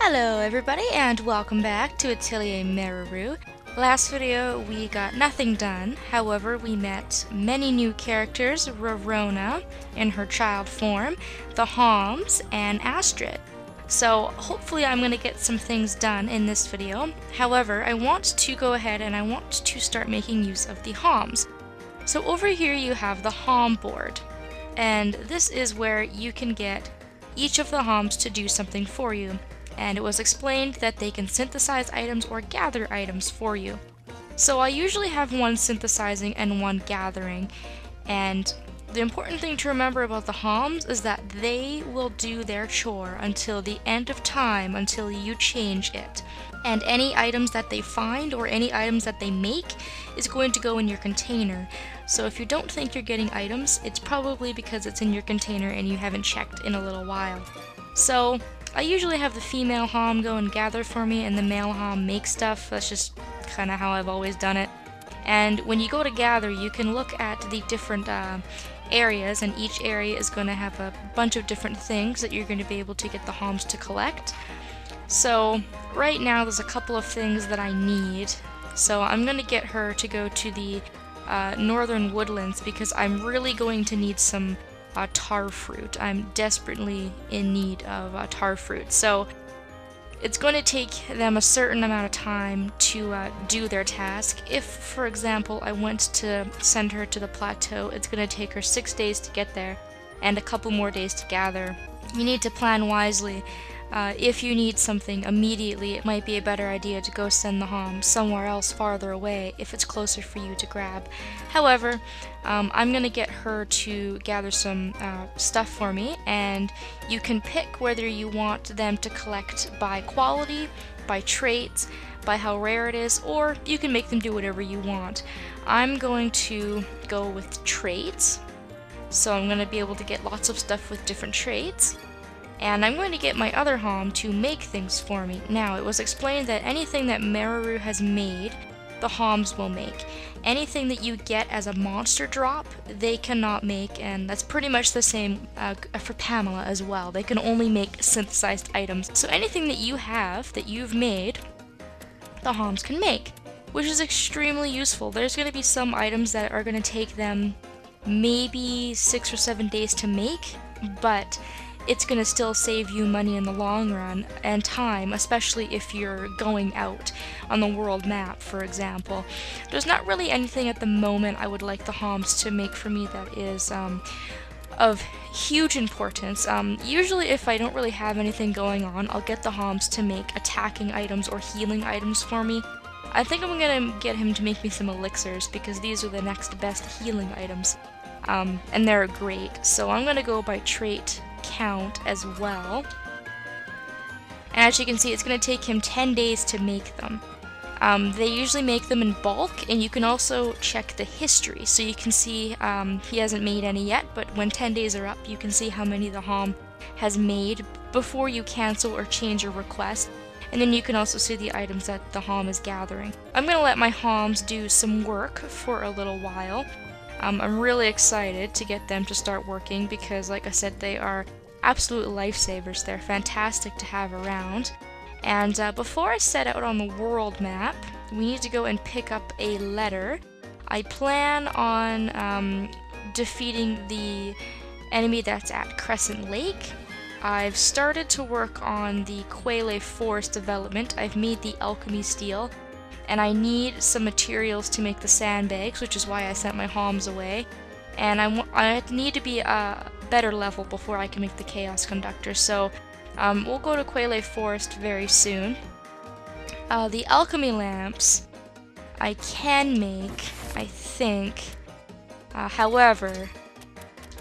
Hello everybody and welcome back to Atelier Meruru. Last video we got nothing done, however we met many new characters, Rorona in her child form, the Homs, and Astrid. So hopefully I'm going to get some things done in this video. However, I want to go ahead and I want to start making use of the Homs. So over here you have the Hom board, and this is where you can get each of the Homs to do something for you. And it was explained that they can synthesize items or gather items for you. So I usually have one synthesizing and one gathering, and the important thing to remember about the Homs is that they will do their chore until the end of time, until you change it. And any items that they find or any items that they make is going to go in your container. So if you don't think you're getting items, it's probably because it's in your container and you haven't checked in a little while. So I usually have the female Hom go and gather for me and the male Hom make stuff. That's just kind of how I've always done it. And when you go to gather, you can look at the different areas, and each area is going to have a bunch of different things that you're going to be able to get the Homs to collect. So right now there's a couple of things that I need. So I'm going to get her to go to the northern woodlands because I'm really going to need some tar fruit. I'm desperately in need of tar fruit. So it's going to take them a certain amount of time to do their task. If, for example, I went to send her to the plateau, it's going to take her 6 days to get there and a couple more days to gather. You need to plan wisely. If you need something immediately, it might be a better idea to go send the Hom somewhere else farther away if it's closer for you to grab. However, I'm going to get her to gather some stuff for me, and you can pick whether you want them to collect by quality, by traits, by how rare it is, or you can make them do whatever you want. I'm going to go with traits, so I'm going to be able to get lots of stuff with different traits. And I'm going to get my other Hom to make things for me. Now, it was explained that anything that Meruru has made, the Homs will make. Anything that you get as a monster drop, they cannot make, and that's pretty much the same for Pamela as well. They can only make synthesized items. So anything that you have, that you've made, the Homs can make, which is extremely useful. There's going to be some items that are going to take them maybe 6 or 7 days to make, but it's going to still save you money in the long run and time, especially if you're going out on the world map, for example. There's not really anything at the moment I would like the Homs to make for me that is of huge importance. Usually if I don't really have anything going on, I'll get the Homs to make attacking items or healing items for me. I think I'm going to get him to make me some elixirs because these are the next best healing items. And they're great. So I'm going to go by trait count as well. And as you can see, it's going to take him 10 days to make them. They usually make them in bulk, and you can also check the history. So you can see he hasn't made any yet, but when 10 days are up, you can see how many the Hom has made before you cancel or change your request. And then you can also see the items that the Hom is gathering. I'm going to let my Homs do some work for a little while. I'm really excited to get them to start working because, like I said, they are absolute lifesavers. They're fantastic to have around. And before I set out on the world map, we need to go and pick up a letter. I plan on defeating the enemy that's at Crescent Lake. I've started to work on the Quayle Forest development. I've made the alchemy steel, and I need some materials to make the sandbags, which is why I sent my Homs away. And I need to be a better level before I can make the Chaos Conductor, so we'll go to Quayle Forest very soon. The alchemy lamps I can make, I think. However,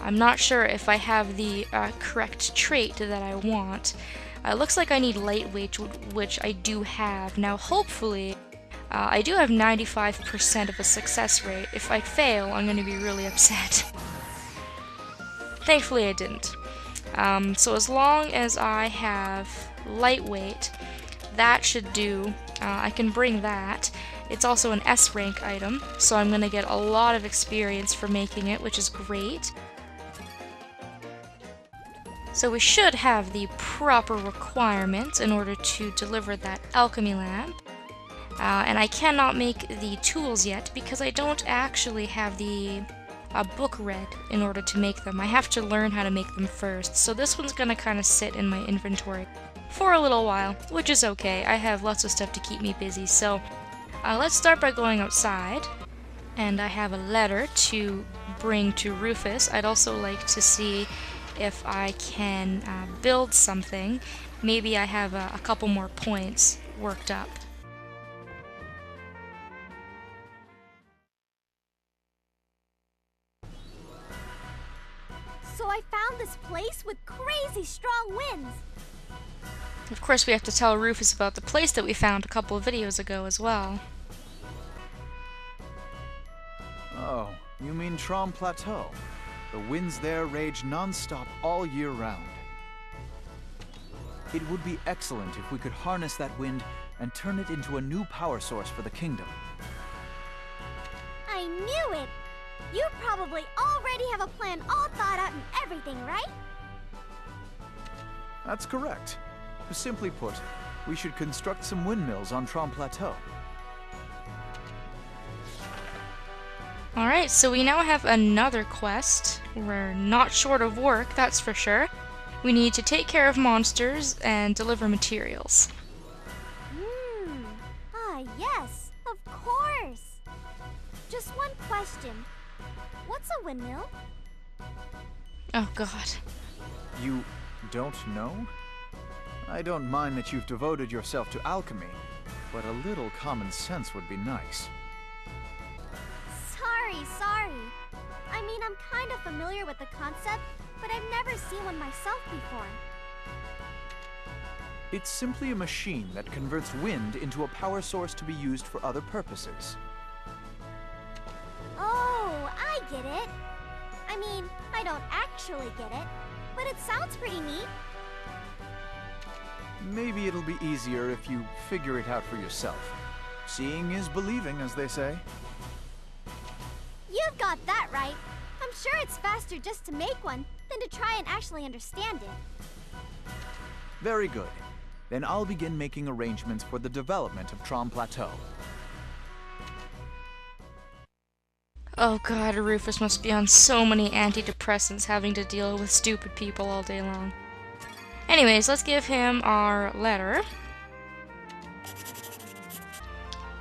I'm not sure if I have the correct trait that I want. It looks like I need lightweight, which I do have. Now, hopefully, I do have 95% of a success rate. If I fail, I'm going to be really upset. Thankfully I didn't. So as long as I have lightweight, that should do. I can bring that. It's also an S rank item, so I'm going to get a lot of experience for making it, which is great. So we should have the proper requirements in order to deliver that alchemy lamp. And I cannot make the tools yet because I don't actually have the book read in order to make them. I have to learn how to make them first. So this one's gonna kind of sit in my inventory for a little while, which is okay. I have lots of stuff to keep me busy. So let's start by going outside. And I have a letter to bring to Rufus. I'd also like to see if I can build something. Maybe I have a couple more points worked up. So I found this place with crazy strong winds. Of course, we have to tell Rufus about the place that we found a couple of videos ago as well. Oh, you mean Trom Plateau. The winds there rage non-stop all year round. It would be excellent if we could harness that wind and turn it into a new power source for the kingdom. I knew it! You probably already have a plan all thought out and everything, right? That's correct. Simply put, we should construct some windmills on Trom Plateau. Alright, so we now have another quest. We're not short of work, that's for sure. We need to take care of monsters and deliver materials. Yes, of course! Just one question. What's a windmill? Oh god. You don't know? I don't mind that you've devoted yourself to alchemy, but a little common sense would be nice. Sorry. I mean, I'm kind of familiar with the concept, but I've never seen one myself before. It's simply a machine that converts wind into a power source to be used for other purposes. Oh, I get it. I mean, I don't actually get it, but it sounds pretty neat. Maybe it'll be easier if you figure it out for yourself. Seeing is believing, as they say. You've got that right. I'm sure it's faster just to make one than to try and actually understand it. Very good. Then I'll begin making arrangements for the development of Trom Plateau. Oh god, Rufus must be on so many antidepressants having to deal with stupid people all day long. Anyways, let's give him our letter.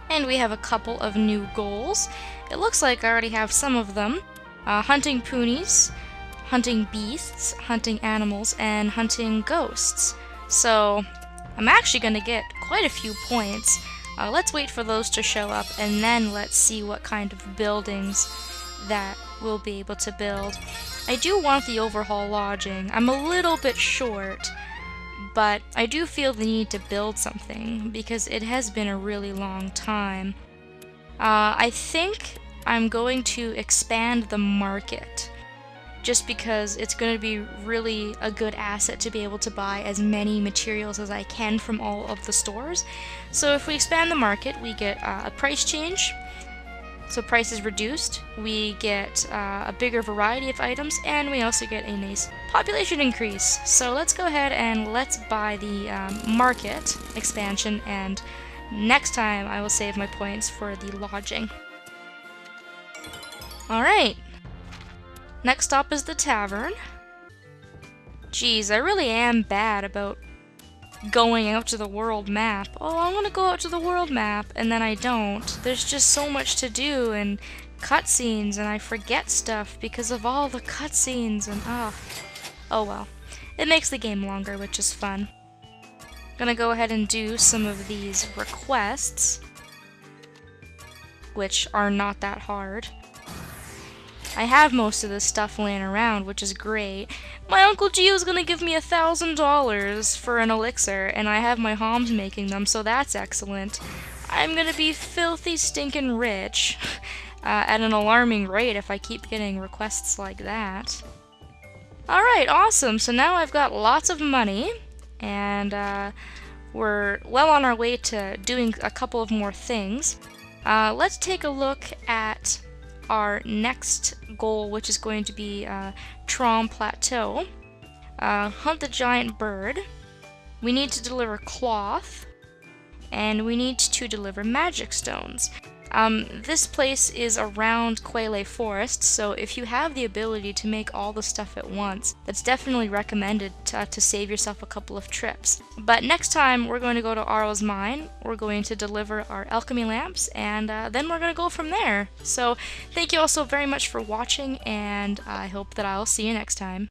And we have a couple of new goals. It looks like I already have some of them. Hunting ponies, hunting beasts, hunting animals, and hunting ghosts. So I'm actually going to get quite a few points. Let's wait for those to show up, and then let's see what kind of buildings that we'll be able to build. I do want the overhaul lodging. I'm a little bit short, but I do feel the need to build something because it has been a really long time. I think I'm going to expand the market just because it's going to be really a good asset to be able to buy as many materials as I can from all of the stores. So if we expand the market, we get a price change. So price is reduced, we get a bigger variety of items, and we also get a nice population increase. So let's go ahead and let's buy the market expansion, and next time I will save my points for the lodging. Alright, next stop is the tavern. Jeez, I really am bad about going out to the world map. Oh, I'm gonna go out to the world map, and then I don't. There's just so much to do, and cutscenes, and I forget stuff because of all the cutscenes, and oh well. It makes the game longer, which is fun. Gonna go ahead and do some of these requests, which are not that hard. I have most of this stuff laying around, which is great. My Uncle Gio's gonna give me $1,000 for an elixir, and I have my homs making them, so that's excellent. I'm gonna be filthy stinking rich at an alarming rate if I keep getting requests like that. Alright, awesome. So now I've got lots of money, and we're well on our way to doing a couple of more things. Let's take a look at our next goal, which is going to be Trom Plateau. hunt the giant bird. We need to deliver cloth. And we need to deliver magic stones. This place is around Quele Forest, so if you have the ability to make all the stuff at once, that's definitely recommended to save yourself a couple of trips. But next time we're going to go to Arls Mine, we're going to deliver our alchemy lamps, and then we're going to go from there. So thank you all so very much for watching, and I hope that I'll see you next time.